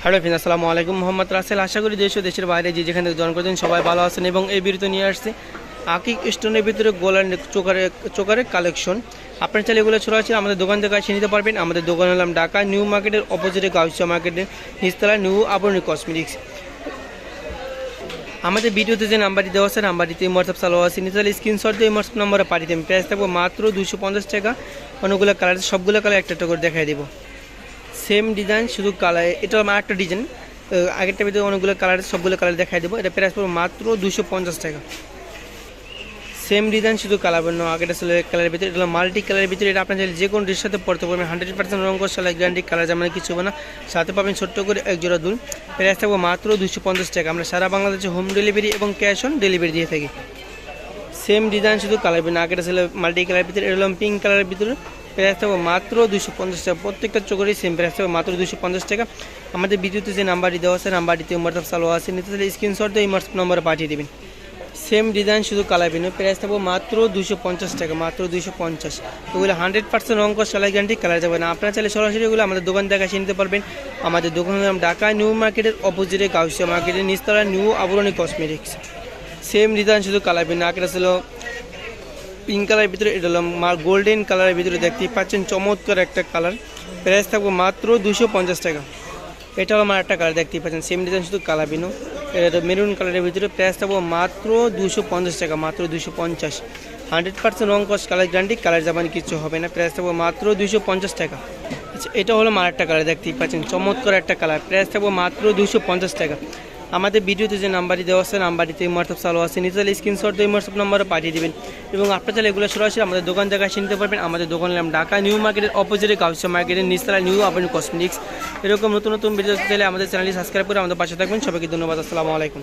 Hello friend, আসসালামু আলাইকুম। মোহাম্মদ রাসেল। আশা করি দেশ ও দেশের বাইরে যে যেখান থেকে জয়েন করছেন সবাই ভালো আছেন। এবং এই ভিডিওতে নিয়ে আসছে আকিক স্টোনের ভিতরে গোলার চোকারের কালেকশন। আপনার চাইলে এগুলো সরাসরি আমাদের দোকান থেকে এসে নিতে পারবেন। আমাদের দোকান হলাম ঢাকা নিউ মার্কেটের অপোজিটে গাউসিয়া মার্কেটের নিচতলা নিউ আবরণী কসমেটিক্স। আমাদের ভিডিওতে যে নাম্বারটি দেওয়া আছে নাম্বারটিতে হোয়াটসঅ্যাপ চালু আছে, নিচে স্ক্রিনশট দিয়ে হোয়াটসঅ্যাপ নাম্বারে পাঠিয়ে দেবেন। প্রাইস থাকবো মাত্র 250 টাকা। অনেকগুলো কালার, সবগুলো কালার একটা একটা করে দেখাই দেবো। সেম ডিজাইন, শুধু কালার, এটা আমার একটা ডিজাইন। আগেরটার ভিতরে অনেকগুলো কালার, সবগুলো কালার দেখাই দেবো। এটা প্রাইস পড়বে মাত্র 250 টাকা। সেম ডিজাইন, শুধু কালার বন্য। আগেটা ছিল কালারের ভিতরে, এটা হলো মাল্টি কালারের ভিতরে। এটা আপনার চাইলে যে কোনো ড্রেসের সাথে পড়তে পারবেন। 100% রঙ কষালা গ্যারান্টি, কালার যেমন কিছু হবে না। সাথে পাবেন ছোট্ট করে এক জোড়া দুল। প্রাইস থাকবে মাত্র 250 টাকা। আমরা সারা বাংলাদেশে হোম ডেলিভারি এবং ক্যাশ অন ডেলিভারি দিয়ে থাকি। সেম ডিজাইন, শুধু কালার বন্য। আগেটা ছিল মাল্টি কালারের ভিতরে, এটা হলো পিঙ্ক কালারের ভিতরে। প্রাইস থাকবে মাত্র 250 টাকা। প্রত্যেকটা চোখেরই সেম প্রাইস থাকবে মাত্র 250 টাকা। আমাদের ভিডিওতে যে নাম্বারটি দেওয়া আছে নাম্বারটিতে হোয়াটসঅ্যাপ চালু আছে, নিতে চাইলে স্ক্রিনশট দিয়ে হোয়াটসঅ্যাপ নম্বরে পাঠিয়ে দেবেন। সেম ডিজাইন, শুধু কালার ভিন্ন। প্রাইস থাকবে মাত্র 250 টাকা, মাত্র 250। এগুলো 100% রঙ সেলাই গ্যারান্টি, কালার যাবে না। আপনারা চাইলে সরাসরি এগুলো আমাদের দোকান থেকে এসে নিতে পারবেন। আমাদের দোকানের নাম ঢাকা নিউ মার্কেটের অপোজিটে গাউসিয়া মার্কেটের নিচতলা নিউ আবরণী কসমেটিক্স। সেম ডিজাইন, শুধু কালার ভিন্ন। আগে ছিল পিঙ্ক কালারের ভিতরে, এটা হলো গোল্ডেন কালারের ভিতরে। দেখতেই পাচ্ছেন চমৎকার একটা কালার। প্রাইস থাকবে মাত্র 250 টাকা। এটা হলো আমার একটা কালার, দেখতেই পাচ্ছেন সেম ডিজাইন, শুধু কালার ভিন্ন। এটা মেরুন কালারের ভিতরে। প্রাইস থাকবে মাত্র 250 টাকা, মাত্র 250। 100% রং কস কালার গ্যারান্টি, কালার যাবানি কিছু হবে না। প্রাইস থাকবে মাত্র 250 টাকা। আচ্ছা, এটা হলো আমার একটা কালার, দেখতেই পাচ্ছেন চমৎকার একটা কালার। প্রাইস থাকবে মাত্র 250 টাকা। আমাদের ভিডিওতে যে নাম্বারটি দেওয়া আছে নাম্বারটিতে হোয়াটসঅ্যাপ চালু আছে, নিচে স্ক্রিনশট দিয়ে হোয়াটসঅ্যাপ নাম্বারে পাঠিয়ে দেবেন। এবং আপনার চাইলে এগুলো সরাসরি আমাদের দোকান থেকে এসে নিতে পারবেন। আমাদের দোকানের নাম ঢাকা নিউ মার্কেটের অপোজিটে গাউসিয়া মার্কেটের নিচতলা নিউ আবরণী কসমেটিক্স। এরকম নতুন নতুন ভিডিও চাইলে আমাদের চ্যানেলটি সাবস্ক্রাইব করে আমাদের পাশে থাকবেন। সবাইকে ধন্যবাদ। আসসালামু আলাইকুম।